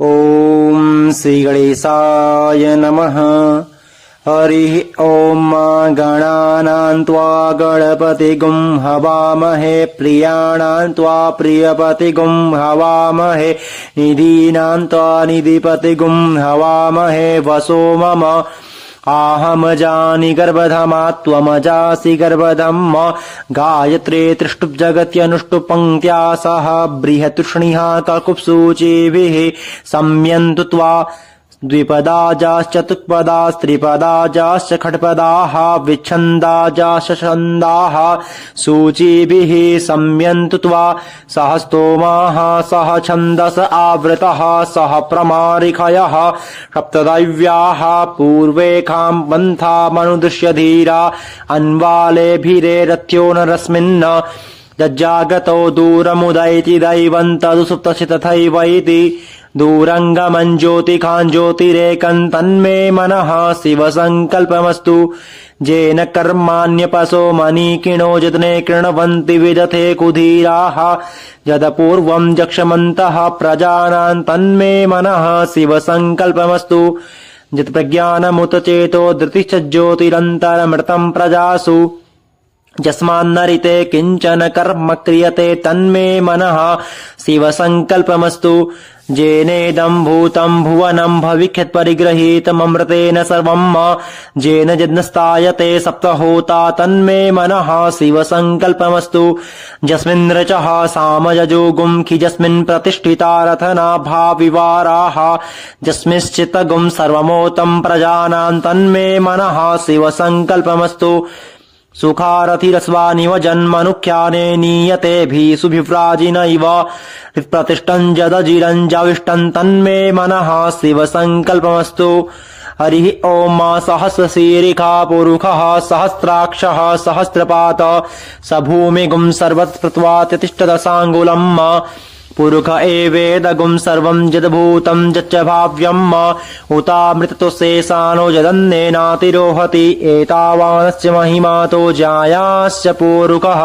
ॐ श्रीगणेशाय नमः। हरिः ॐ गणानां त्वा गणपतिगुं हवामहे प्रियाणां त्वा प्रियपतिगुं हवामहे निधीनां त्वा निधिपतिगुं हवामहे वसो मम आहमजानि गर्भधमा त्वमजासि गर्भधम् गायत्रे त्रिष्टुप् जगत्यनुष्टुप् पङ्क्त्या सह बृहतृष्णिः ककुप्सूचिभिः सम्यन्तु त्वा द्विपदाजाश्च चतुष्पदाश्च त्रिपदाजाश्च खट्पदाः विच्छन्दाजाश्च छन्दाः सूचिभिः सम्यन्तु त्वा सह स्तोमाः सह छन्दस आवृतः सह प्रमारिखयः सप्तदैव्याः पूर्वेखां पन्थामनुदृश्य धीरा अन्वालेभिरेरथ्यो नरस्मिन् जज्जागतो दूरमुदैति दैवं तदुसुप्तस्य तथैवैति दूरङ्गमं ज्योतिखां ज्योतिरेकं तन्मे मनः शिवसङ्कल्पमस्तु येन कर्माण्यपसो मनीकिणो यत्ने कृण्वन्ति विदथे कुधीराः यदपूर्वं जक्षमन्तः प्रजानां तन्मे मनः शिवसङ्कल्पमस्तु यत्प्रज्ञानमुत चेतो धृतिश्च ज्योतिरन्तरमृतं प्रजासु यस्मान्नरिते किञ्चन कर्म क्रियते तन्मे मनः शिवसङ्कल्पमस्तु येनेदं भूतं भुवनं भविष्यत्परिगृहीतममृतेन सर्वं येन यज्ञस्तायते सप्तहोता तन्मे मनः शिवसङ्कल्पमस्तु यस्मिन् ऋचः सामयजोगुं खिजस्मिन् प्रतिष्ठिता रथना भाविवाराः यस्मिंश्चित्तगुं सर्वमोतं प्रजानां तन्मे मनः शिवसङ्कल्पमस्तु सुखारथिरस्वानिव जन्मनुख्याने नीयतेभिः सुभिव्राजिनैव प्रतिष्ठं जदजिरञ्जाविष्टं तन्मे मनः शिवसङ्कल्पमस्तु हरिः ॐ सहस्रशीरिखा पुरुषः सहस्राक्षः सहस्रपात स भूमिगुं सर्वस्पृत्वा तिष्ठदशाङ्गुलम् पुरुष एवेदगुं सर्वं यद्भूतं यच्च भाव्यम् उतामृततो शेषानो यदन्नेनातिरोहति एतावानस्य महिमातो जायाश्च पुरुषः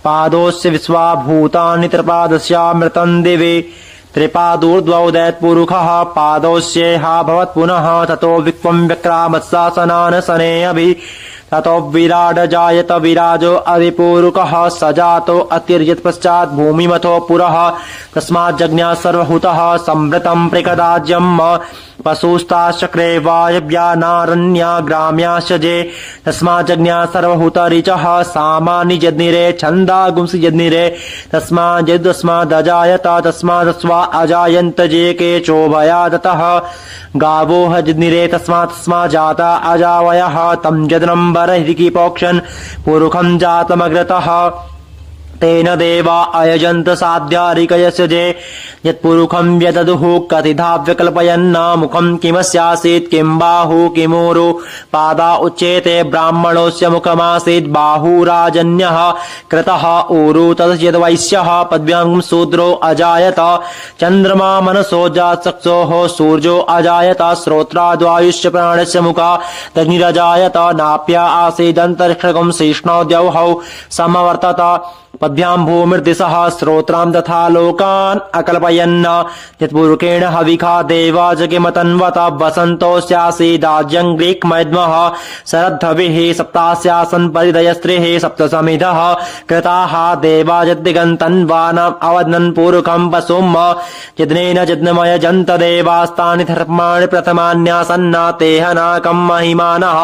पादोस्य विश्वाभूतानि त्रिपादस्यामृतं दिवि त्रिपादूर्ध्वोदयत्पुरुषः पादोस्येहा भवत् पुनः ततो विक्वं व्यक्रामत्सासनानसने अभि ततो विराड जायत विराजो अधिपूरुकः स जातो अतिर्यत् पश्चात् भूमिमथो पुरः तस्माज्जज्ञा सर्वहुतः संवृतं प्रकदाज्यम् पशुस्ताश्चक्रे वायव्या नारण्या ग्राम्याश्च जे तस्माज्जज्ञा सर्वहुतरिचः सामानि जज्ञिरे छन्दागुंसि जज्ञिरे तस्मादजायत तस्मादस्वा अजायन्त जे केचोभया दतः गावो जज्ञिरे तस्मा जाता अजावयः तं जद्नं बर्हिकीपोक्षन् पुरुषं जातमग्रतः तेन देवा अयजन्त साध्यारिकयस्य जे यत्पुरुषं व्यददुः कतिधा व्यकल्पयन् मुखं किमस्यासीत् किं बाहु किमूरु पादा उच्येते ब्राह्मणोऽस्य मुखमासीत् बाहुराजन्यः कृतः ऊरु तद्यद्वैश्यः पद्भ्यां शूद्रो अजायत चन्द्रमा मनसो जातचक्षोः सूर्यो अजायत श्रोत्राद्वायुश्च प्राणस्य मुखा तग्निरजायत नाप्या आसीदन्तरिक्षगं शिष्णो द्यौः समवर्तत पद्भ्यां भूमिर्दिशः श्रोत्रां तथा लोकान् अकल्पयन् यत्पुरुषेण हविखा देवा जगिमतन्वत वसन्तोऽस्यासीदाज्यं ग्रीक्मैद्मः शरद्धविः सप्तास्यासन् परिदयस्त्रिः सप्तसमिधः कृताः देवा यद्दिगन्तन्वानम् अवदन् पुरुषं पशुम् यज्ञेन यज्ञमयजन्त देवास्तानि धर्माणि प्रथमान्यासन्न तेह नाकं महिमानः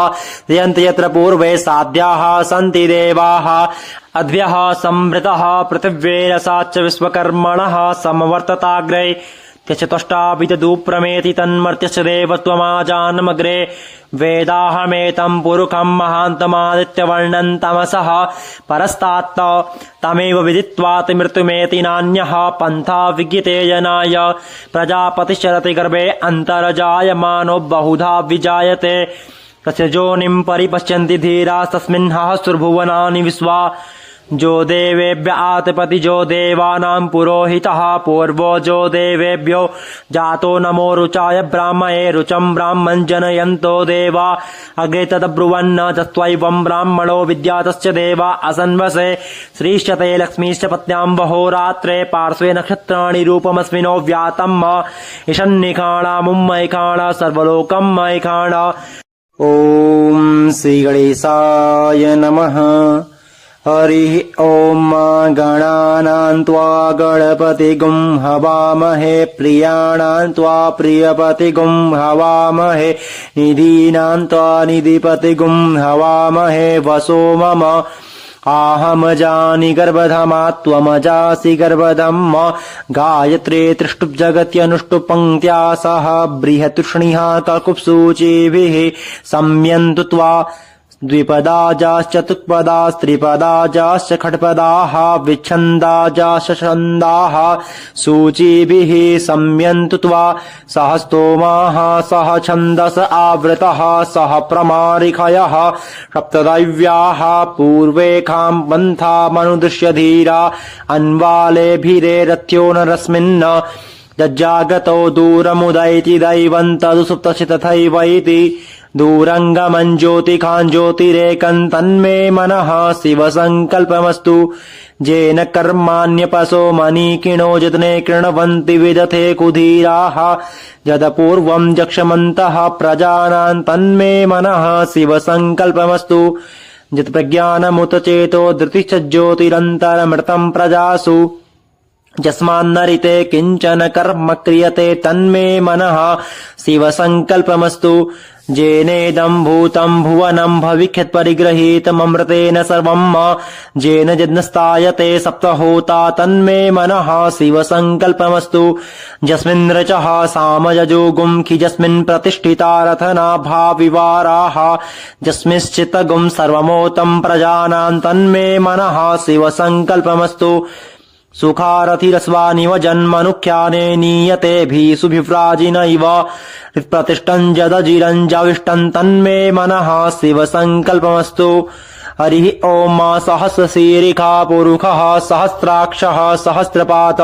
यन्ति यत्र पूर्वे साध्याः सन्ति देवाः अद्भ्यः संवृतः पृथिव्यैरसाच्च विश्वकर्मणः समवर्तताग्रे त्यचतुष्टाभिदुप्रमेति तन्मर्त्यश्च देवत्वमाजानमग्रे वेदाहमेतं पुरुषं महान्तमादित्यवर्णं तमसः परस्तात् तमेव विदित्वात् मृत्युमेति नान्यः पन्था विज्ञिते जनाय प्रजापतिश्चरति गर्भे अन्तर्जायमानो बहुधा विजायते तस्य योनिं परिपश्यन्ति धीरास्तस्मिन् सहस्रभुवनानि विश्वा जो देवेभ्य आतपति जो देवानां पुरोहितः पूर्वो जो देवेभ्यो जातो नमो रुचाय ब्राह्मणे रुचं ब्राह्मं जनयन्तो देवा अग्रे तदब्रुवन्न तत्त्वैवं ब्राह्मणो विद्यातश्च देवा असन्वसे श्रीश्चते लक्ष्मीश्च पत्न्यां वहोरात्रे पार्श्वे नक्षत्राणि रूपमस्मिनो व्यातम् ईशन्निखाणा मुम्मैखाणा सर्वलोकं मैखाणा। ॐ श्रीगणेशाय नमः। हरिः ॐ गणानां त्वा गणपतिगुं हवामहे प्रियाणां त्वा प्रियपतिगुं हवामहे निधीनां त्वा निधिपतिगुं हवामहे वसो मम आहमजानि गर्भधमा त्वमजासि गर्भधम् गायत्रे त्रिष्टुप् पङ्क्त्या सह बृहतृष्णिः ककुप्सूचिभिः सम्यन्तु त्वा द्विपदाजाश्चतुष्पदास्त्रिपदाजाश्च खट्पदाः विच्छन्दाजाश्च छन्दाः सूचिभिः सम्यन्तु त्वा सह स्तोमाः सह छन्दस आवृतः सह प्रमारिखयः सप्तदैव्याः पूर्वेखां पन्था मनुदृश्य धीरा अन्वालेभिरेरथ्यो नरस्मिन् जज्जागतो दूरमुदैति दैवं तदुसुप्तस्य तथैवैति दूरङ्गमं ज्योतिखां ज्योतिरेकं तन्मे मनः शिवसङ्कल्पमस्तु येन कर्माण्यपसो मनीकिणो यत्ने कृण्वन्ति विदथे कुधीराः यदपूर्वं जक्षमन्तः प्रजानां तन्मे मनः शिवसङ्कल्पमस्तु यत्प्रज्ञानमुत चेतो धृतिश्च ज्योतिरन्तरमृतं प्रजासु यस्मान्नरिते किञ्चन कर्म क्रियते तन्मे मनः शिवसङ्कल्पमस्तु जेनेदं भूतं भुवनं भविष्यत्परिगृहीतममृतेन सर्वम् जेन यज्ञस्तायते सप्तहोता तन्मे मनः शिवसङ्कल्पमस्तु यस्मिन् रचः सामयजोगुं खिजस्मिन् प्रतिष्ठिता रथनाभाविवाराः यस्मिंश्चित्तगुं सर्वमोतं प्रजानां तन्मे मनः शिवसङ्कल्पमस्तु सुखारथिरस्वानिव जन्मनुख्याने नीयतेभिः सुभिव्राजिनैव प्रतिष्ठं जदजिरञ्जाविष्टं तन्मे मनः शिवसङ्कल्पमस्तु। हरिः ॐ सहस्रशीरिखा पुरुषः सहस्राक्षः सहस्रपात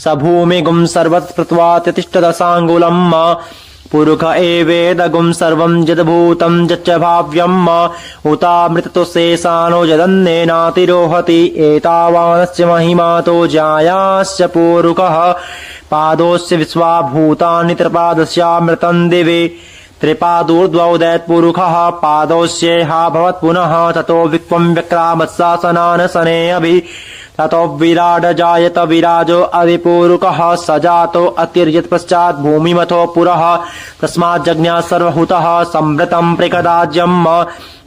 स भूमिगुं सर्वत्कृत्वा तिष्ठदशाङ्गुलम् पुरुष एवेदगुं सर्वं यद्भूतं यच्च भाव्यम् उतामृततो शेषानो यदन्नेनातिरोहति एतावानस्य महिमातो जायाश्च पूरुकः पादोस्य विश्वाभूतानि त्रिपादस्यामृतं दिवि त्रिपादोर्द्वौदैत्पुरुषः पादोस्येहा भवत् पुनः ततो विक्वं व्यक्रामत्सासनान् शने अभि ततो विराड जायत विराजो अधिपूरुकः स जातो अतिर्यत् पश्चात् भूमिमथो पुरः तस्मात् जज्ञा सर्वहुतः संवृतं प्रकदाज्यम्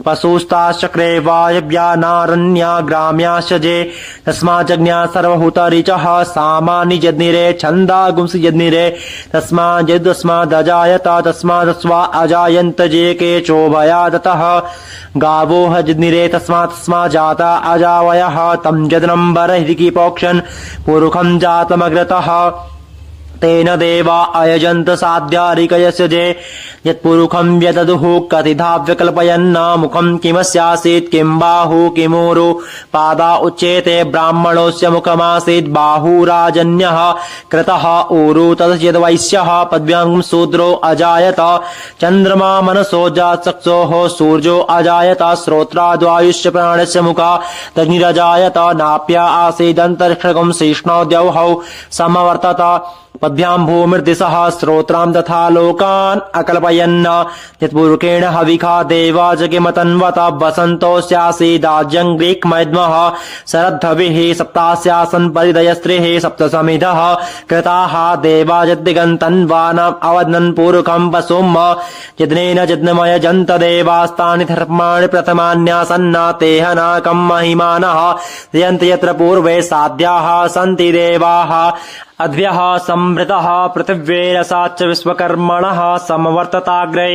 पशुस्ताश्चक्रे वायव्या नारण्या ग्राम्याश्च जे तस्मात् जज्ञा सर्वहुतरिचः सामानि यज्ञिरे छन्दागुंसि यज्ञिरे तस्मात् यदस्मादजायत तस्मादस्वा अजायन्त जे के चोभयादतः गावो यज्ञिरे तस्मात् जाता अजावयः तं यज्ञं बर्हिकीपोक्षन् पुरुषं जातमग्रतः तेन देवा अयजन्त साध्यारिकयस्य जे यत्पुरुषं व्यददुः कथिता व्यकल्पयन्न मुखं किमस्यासीत् किं बाहु किमूरु पादा उच्येते ब्राह्मणोऽस्य मुखमासीत् बाहुराजन्यः कृतः ऊरु तद्यद्वैश्यः पद्भ्यां शूद्रो अजायत चन्द्रमा मनसो जातचक्षोः सूर्यो अजायत श्रोत्राद्वायुश्च प्राणस्य मुखा तग्निरजायत नाप्या आसीदन्तरिक्षगं शिष्णो द्यौः समवर्तत पद्भ्यां भूमिर्दिशः श्रोत्रां तथा लोकान् अकल्पयन् यत्पुरुषेण हविखा देवा जगिमतन्वत वसन्तोऽस्यासीदाज्यं ग्रीक्मैद्मः शरद्धविः सप्तास्यासन् परिदयस्त्रिः सप्तसमिधः कृताः देवा यद्दिगन्तन्वानाम् अवदन् पुरुषं वसुम् यज्ञेन यज्ञमयजन्त देवास्तानि धर्माणि प्रथमान्यासन्न तेह नाकं महिमानः यन्ति यत्र पूर्वे साध्याः सन्ति देवाः अद्भ्यः संवृतः पृथिव्यैरसाच्च विश्वकर्मणः समवर्तताग्रे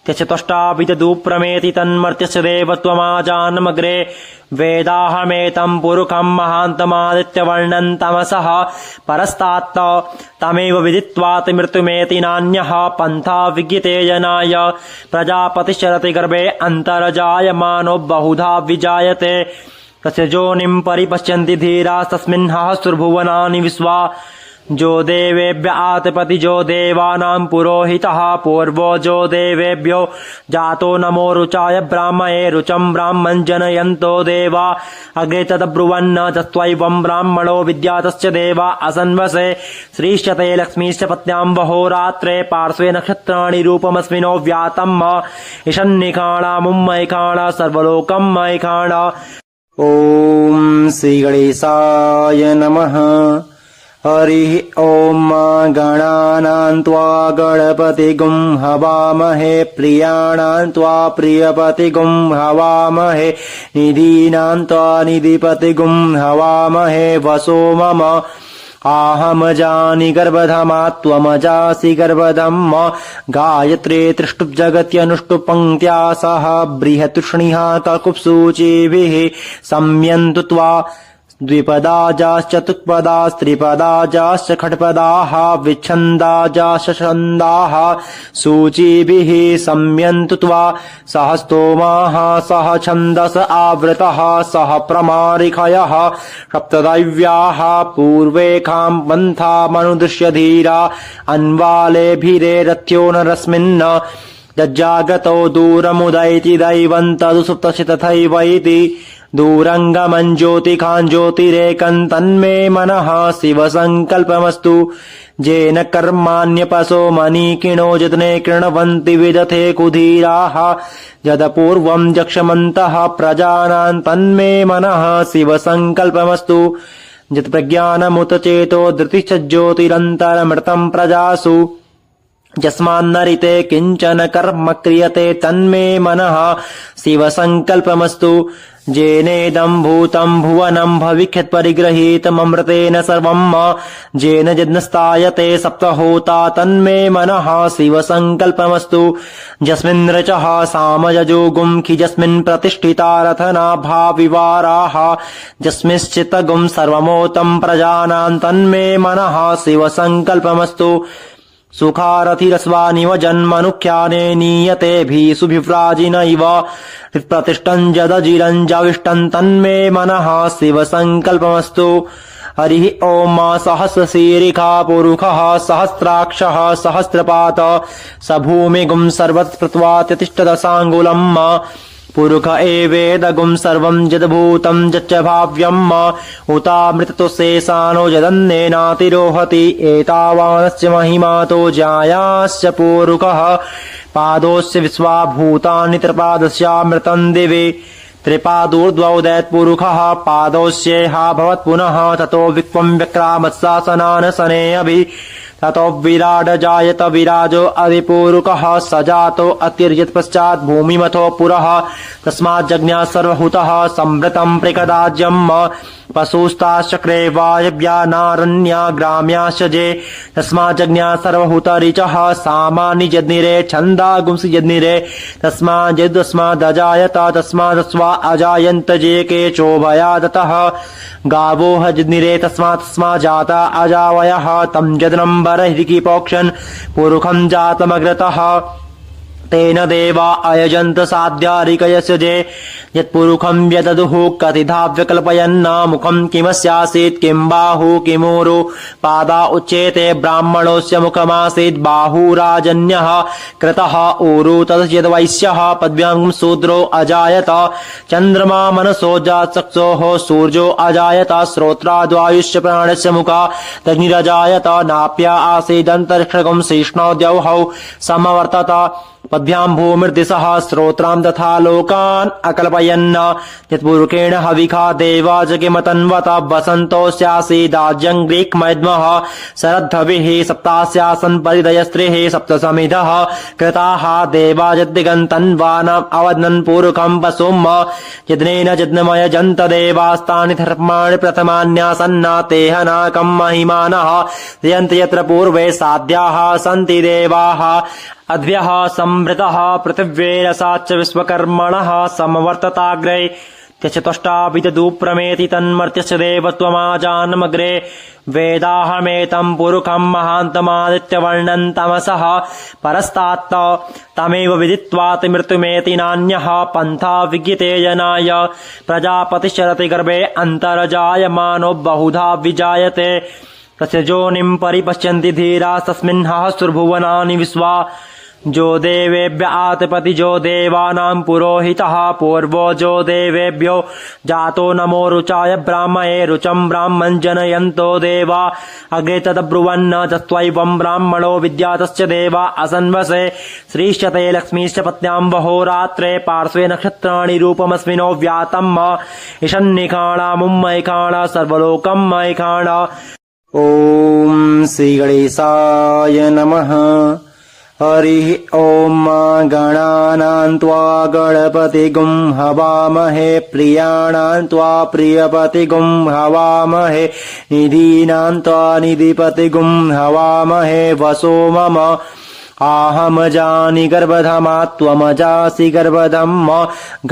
त्यचतुष्टाभिदुप्रमेति तन्मर्त्यस्य देवत्वमाजानमग्रे वेदाहमेतं पुरुषं महान्तमादित्यवर्णं तमसः परस्तात् तमेव विदित्वात् मृत्युमेति नान्यः पन्था विज्ञिते जनाय प्रजापतिश्चरति गर्भे अन्तर्जायमानो बहुधा विजायते तस्य योनिं परिपश्यन्ति धीरास्तस्मिन् सहस्रभुवनानि विश्वा जो देवेभ्य आतपति जो देवानां पुरोहितः पूर्वो जो देवेभ्यो जातो नमो रुचाय ब्राह्मणे रुचं ब्राह्मं जनयन्तो देवा अग्रे तदब्रुवन्न तस्त्वैवं ब्राह्मणो विद्यातश्च देवा असन्वसे श्रीश्चते लक्ष्मीश्च पत्न्यां वहोरात्रे पार्श्वे नक्षत्राणि रूपमस्मिनो व्यातम् ईशन्निखाणा मुम्मैखाणा सर्वलोकं मैखाणा। ॐ श्रीगणेशाय नमः। हरिः ॐ गणानां त्वा गणपतिगुं हवामहे प्रियाणां त्वा प्रियपतिगुं हवामहे निधीनां त्वा निधिपतिगुं हवामहे वसो मम आहमजानि गर्भधमा त्वमजासि गर्भधम् गायत्रे त्रिष्टुप् जगत्यनुष्टुप् पङ्क्त्या सह बृहतुष्णिः ककुप्सूचिभिः सम्यन्तु त्वा द्विपदाजाश्च चतुष्पदास्त्रिपदाजाश्च खट्पदाः विच्छन्दाजाश्च छन्दाः सूचिभिः सम्यन्तु त्वा सह स्तोमाः सह छन्दस आवृतः सह प्रमारिखयः सप्तदैव्याः पूर्वेखां पन्थामनुदृश्य धीरा अन्वालेभिरेरथ्यो नरस्मिन् जज्जागतो दूरमुदैति दैवं तदुसुप्तस्य तथैवैति दूरङ्गमं ज्योतिखां ज्योतिरेकं तन्मे मनः शिवसङ्कल्पमस्तु येन कर्माण्यपसो मनीकिणो यत्ने कृण्वन्ति विदथे कुधीराः यदपूर्वं जक्षमन्तः प्रजानां तन्मे मनः शिवसङ्कल्पमस्तु यत्प्रज्ञानमुत चेतो धृतिश्च ज्योतिरन्तरमृतं प्रजासु यस्मान्नरिते किञ्चन कर्म क्रियते तन्मे मनः शिवसङ्कल्पमस्तु येनेदं भूतं भुवनं भविष्यत्परिगृहीतममृतेन सर्वं येन यज्ञस्तायते सप्तहोता तन्मे मनः शिवसङ्कल्पमस्तु यस्मिन् ऋचः सामयजोगुंखि यस्मिन् प्रतिष्ठिता रथना भाविवाराः यस्मिंश्चित्तगुं सर्वमोतं प्रजानां तन्मे मनः शिवसङ्कल्पमस्तु सुखारथिरस्वानिव जन्मनुख्याने नीयतेभिः सुभिव्राजिनैव प्रतिष्ठं जदजिरञ्जविष्टं तन्मे मनः शिवसङ्कल्पमस्तु। हरिः ॐ सहस्रशीरिखा पुरुषः सहस्राक्षः सहस्रपात स भूमिगुं सर्वत्कृत्वा तिष्ठदशाङ्गुलम् पुरुष एवेदगुं सर्वं यद्भूतं यच्च भाव्यम् उतामृततो शेषानो यदन्नेनातिरोहति एतावानश्च महिमातो जायाश्च पूरुषः पादोश्च विश्वाभूतानि त्रिपादस्यामृतं दिवि त्रिपादोर्ध्वोदयत्पुरुषः पादोश्चेहा भवत् पुनः ततो विक्वं व्यक्रामत्सासनानसने अभि ततो विराड जायत विराजो अधिपूरुकः स जातो अतिर्यत् पश्चात् भूमिमथो पुरः तस्मात् जज्ञा सर्वहुतः संवृतं प्रकदाज्यम् पशुस्ताश्चक्रे वायव्या नारण्या ग्राम्याश्च जे तस्मात् जज्ञा सर्वहुतरिचः सामानि यज्ञिरे छन्दागुंसि यज्ञिरे तस्मात् यदस्मादजायत तस्मादस्वा अजायन्त जे केचोभया दतः गावो हजनिरे तस्मा जाता अजावयः तं यदनं बर्हिकीपोक्षन् पुरुषं जातमग्रतः तेन देवा अयजन्त साध्यारिकयस्य जे यत्पुरुषं व्यददुः कतिधा व्यकल्पयन्न मुखं किमस्यासीत् किं बाहु किमूरु पादा उच्येते ब्राह्मणोऽस्य मुखमासीत् बाहुराजन्यः कृतः ऊरु तद्यद्वैश्यः पद्भ्यां शूद्रो अजायत चन्द्रमा मनसो जातचक्षोः सूर्यो अजायत श्रोत्राद्वायुश्च प्राणस्य मुखा तग्निरजायत नाप्या आसीदन्तरिक्षगं शिष्णो द्यौः समवर्तत पद्भ्यां भूमिर्दिशः श्रोत्रां तथा लोकान् अकल्पयन् यत्पुरुषेण हविखा देवा जगिमतन्वत वसन्तोऽस्यासीदाज्यं ग्रीक्मैद्मः शरद्धविः सप्तास्यासन् परिदयस्त्रिः सप्तसमिधः कृताः देवा यद्दिगन्तन्वानाम् अवदन् पुरुषं वसुम् यज्ञेन यज्ञमयजन्त देवास्तानि धर्माणि प्रथमान्यासन्न तेह नाकं महिमानः यन्त यत्र पूर्वे साध्याः सन्ति देवाः अद्भ्यः संवृतः पृथिव्यैरसाच्च विश्वकर्मणः समवर्तताग्रे त्यचतुष्टाभितदुप्रमेति तन्मर्त्यस्य देवत्वमाजानमग्रे वेदाहमेतं पुरुखं महान्तमादित्यवर्णं तमसः परस्तात् तमेव विदित्वात् मृत्युमेति नान्यः पन्था विज्ञिते जनाय प्रजापतिश्चरति गर्भे अन्तर्जायमानो बहुधा विजायते तस्य योनिं परिपश्यन्ति धीरास्तस्मिन् सहस्रभुवनानि विश्वा जो देवेभ्य आतपति जो देवानां पुरोहितः पूर्वो जो देवेभ्यो जातो नमो रुचाय ब्राह्मणे रुचं ब्राह्मं जनयन्तो देवा अग्रे तदब्रुवन्न तत्त्वैवं ब्राह्मणो विद्यातश्च देवा असन्वसे श्रीश्चते लक्ष्मीश्च पत्न्यां वहोरात्रे पार्श्वे नक्षत्राणि रूपमस्मिनो व्यातं ईशन्निखाणामुम्मैखाणा सर्वलोकं मैखाणा। ॐ श्रीगणेशाय नमः। हरिः ॐ गणानां त्वा गणपतिगुं हवामहे प्रियाणां त्वा प्रियपतिगुं हवामहे निधीनां त्वा निधिपतिगुं हवामहे वसो मम आहमजानि गर्भधमा त्वमजासि गर्भधम्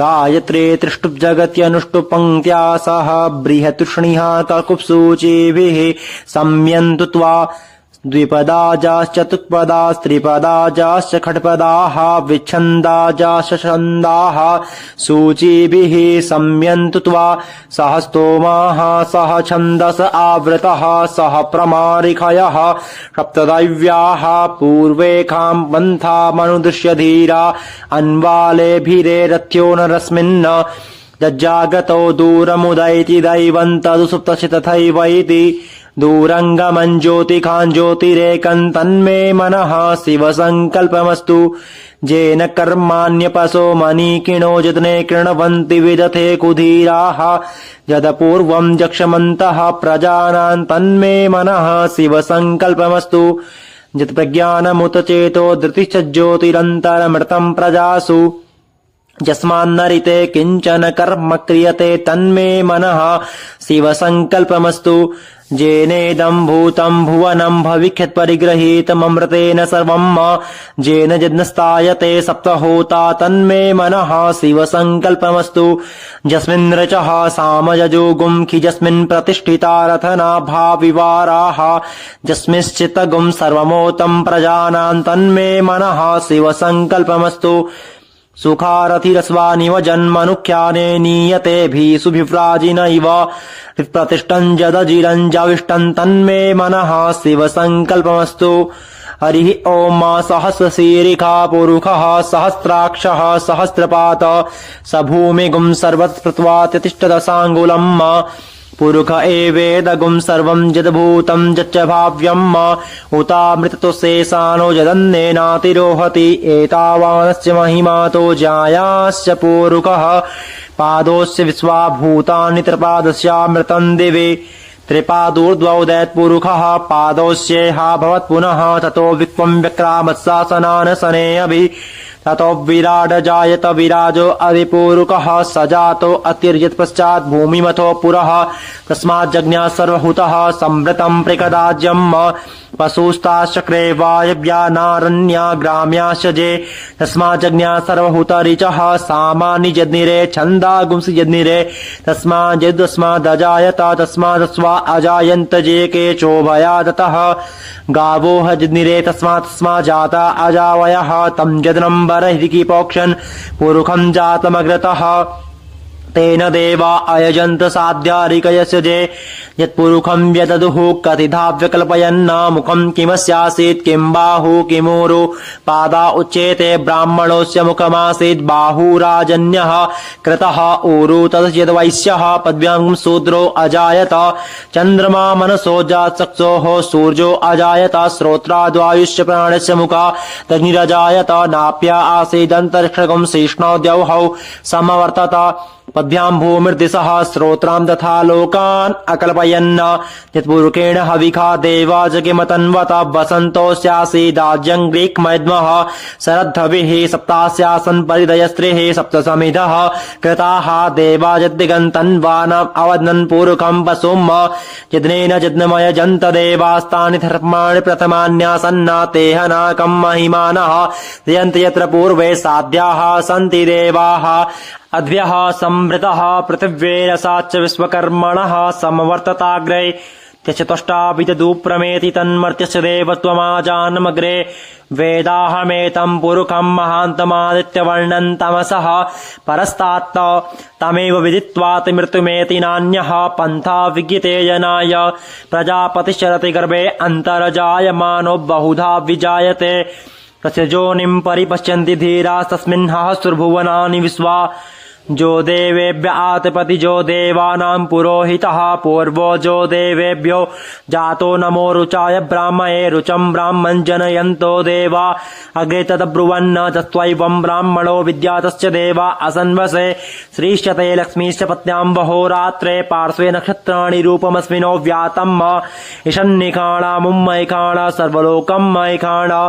गायत्रे त्रिष्टुप्जगत्यनुष्टुपङ्क्त्या सह बृहतृष्णिः ककुप्सूचिभिः सम्यन्तु त्वा द्विपदाजाश्चतुष्पदास्त्रिपदाजाश्च खट्पदाः विच्छन्दाजाश्च छन्दाः सूचिभिः सम्यन्तु त्वा सह स्तोमाः सह छन्दस आवृतः सह प्रमारिखयः सप्तदैव्याः पूर्वेखां पन्थामनुदृश्य धीरा अन्वालेभिरे रथ्यो नरस्मिन् जज्जागतो दूरमुदैति दैवं तदुसुप्तस्य तथैवैति दूरङ्गमं ज्योतिखां ज्योतिरेकं तन्मे मनः शिवसङ्कल्पमस्तु येन कर्माण्यपसो मनीकिणो यत्ने कृण्वन्ति विदथे कुधीराः यदपूर्वं जक्षमन्तः प्रजानां तन्मे मनः शिवसङ्कल्पमस्तु यत्प्रज्ञानमुत चेतो धृतिश्च ज्योतिरन्तरमृतं प्रजासु यस्मान्नरिते किञ्चन कर्म क्रियते तन्मे मनः शिवसङ्कल्पमस्तु जेनेदं भूतं भुवनं भविष्यत्परिगृहीतममृतेन सर्वं जेन यज्ञस्तायते सप्तहोता तन्मे मनः शिवसङ्कल्पमस्तु यस्मिन् ऋचः सामयजोगुं खिजस्मिन् प्रतिष्ठिता रथना भाविवाराः यस्मिंश्चित्तगुं सर्वमोतं प्रजानां तन्मे मनः शिवसङ्कल्पमस्तु सुखारथिरस्वानिव जन्मनुख्याने नीयतेभिः सुभिव्राजिनैव प्रतिष्ठं जदजिरञ्जाविष्टं तन्मे मनः शिवसङ्कल्पमस्तु। हरिः ॐ सहस्रशीरिखा पुरुषः सहस्राक्षः सहस्रपात स भूमिगुं सर्वत्कृत्वा तिष्ठदशाङ्गुलम् पुरुष एवेदगुं सर्वं यद्भूतं यच्च भाव्यम् उतामृततो शेषानो यदन्नेनातिरोहति एतावानस्य महिमातो जायाश्च पूरुकः पादोस्य विश्वाभूतानि त्रिपादस्यामृतं दिवि त्रिपादोर्द्वौदैत्पुरुषः पादोस्येहा भवत् पुनः ततो विक्वं व्यक्रामत्सासनान् शनेऽभि ततो विराड जायत विराजो अधिपूरुकः स जातो अतिर्यत्पश्चात् भूमिमथो पुरः तस्माज्जज्ञा सर्वहुतः संवृतं प्रकदाज्यम् पशुस्ताश्चक्रे वायव्या नारण्या ग्राम्याश्च जे तस्माज्जज्ञा सर्वहुतरिचः सामानि यज्ञिरे छन्दागुंसि यज्ञिरे तस्माज्यदस्मादजायत तस्मादस्वा अजायन्त जे केचोभया दतः गावो यज्ञिरे तस्मा जाता अजावयः तं यज्ञं बर्हिकीपोक्षन् पुरुखं जातमग्रतः तेन देवा अयजन्त साध्यारिकयस्य जे यत्पुरुखं व्यददुः कथिधा व्यकल्पयन्न मुखं किमस्यासीत् किं बाहु किमूरु पादा उच्येते ब्राह्मणोऽस्य मुखमासीत् बाहुराजन्यः कृतः ऊरु तद्यद्वैश्यः पद्भ्यां शूद्रो अजायत चन्द्रमा मनसो जातचक्षोः सूर्यो अजायत श्रोत्राद्वायुश्च प्राणस्य मुखा तग्निरजायत नाप्या आसीदन्तरिक्षगं शिष्णो द्यौः समवर्तत पद्भ्यां भूमिर्दिशः श्रोत्रां तथा लोकान् अकल्पयन् यत्पुरुषेण हविखा देवा जगिमतन्वत वसन्तोऽस्यासीदाज्यं ग्रीक्मैद्मः शरद्धविः सप्तास्यासन् परिदयस्त्रिः सप्तसमिधः कृताः देवा यद्दिगन्तन्वानाम् अवदन् पुरुखं वसुम् यज्ञेन यज्ञमयजन्त देवास्तानि धर्माणि प्रथमान्यासन्ना तेह नाकं महिमानः यन्ति यत्र पूर्वे साध्याः सन्ति देवाः अद्भ्यः संवृतः पृथिव्यैरसाच्च विश्वकर्मणः समवर्तताग्रे त्यचतुष्टाभितदुप्रमेति तन्मर्त्यस्य देवत्वमाजानमग्रे वेदाहमेतं पुरुखं महान्तमादित्यवर्णं तमसः परस्तात् तमेव विदित्वात् मृत्युमेति नान्यः पन्था विज्ञिते जनाय प्रजापतिश्चरति गर्भे अन्तर्जायमानो बहुधा विजायते तस्य योनिं परिपश्यन्ति धीरास्तस्मिन् सहस्रभुवनानि विश्वा जो देवेभ्य आतपति जो देवानां पुरोहितः पूर्वो जो देवेभ्यो जातो नमो रुचाय ब्राह्मणे रुचं ब्राह्मं जनयन्तो देवा अग्रे तदब्रुवन्न तस्त्वैवं ब्राह्मणो विद्यातस्य देवा असन्वसे श्रीश्चते लक्ष्मीश्च पत्न्यां वहोरात्रे पार्श्वे नक्षत्राणि रूपमस्मिनो व्यातम् ईशन्निखाणा मुम्मैखाणा सर्वलोकं मैखाणा